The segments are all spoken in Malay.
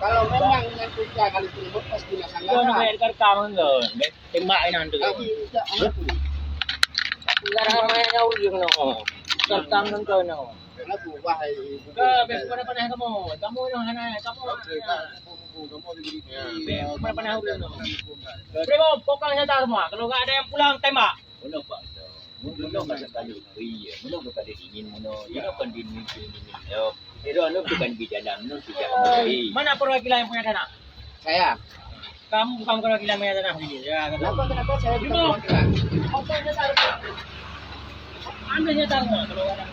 Kalau memang yang 3 kali tersebut pasti Ito na may karkaman doon. Timbain na ito. Naramay na ulo yung no. Karkam ng to no. Beso pa na panahon ka mo. Kamu yung hanay. Kamu pa na panahon ulo no. Primo, pokang siya tayo mo. Kalau nggak ada yang pulang, tembak. Ano pa? Mulo ka sa kalukuy. Mulo ka dingin mo no. Yan ang pandinin. Pero ano bukan di dalam no tidak kembali. Mana perwakilan yang punya tanah? Saya. Kamu bukan perwakilan punya tanah sini. Ya, Kenapa saya bukan perwakilan? Fotonya taruh. Ambilnya taruh kalau ada.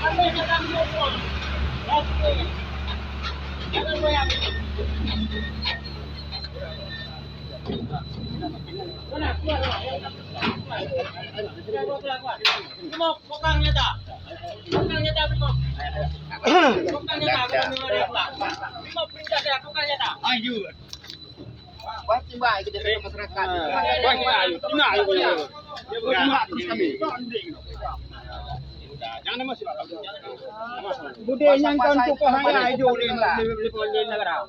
Ambilnya taruh semua. Jangan goyang. Mana keluar. Semua pokangnya tak? Pokangnya tak semua. Pokangnya tak kalau ada pulang. Semua perintah saya pokangnya tak? Ayo. Wah, timbak kita dari masyarakat. Wah, ayo. Ina ayo. Jangan masuk. Budenya kan tuko hanya ayo di negara.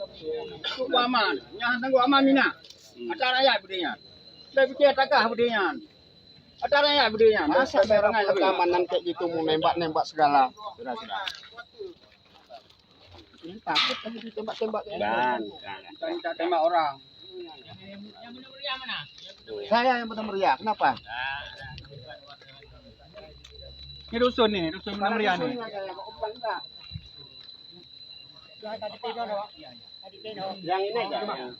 Tuko aman. Yang tangguh aman mina. Acara ya budenya. Saya pikir takah budenya. Acara ya budenya. Masa daerah keamanan kayak gitu mau nembak-nembak segala. Sudah. Ini takut tapi ditembak-tembak. Kita tembak orang. Yang benar meriah mana? Saya yang benar meriah. Kenapa? Ini rusun nih, rusun benar meriah nih. Yang ini enggak?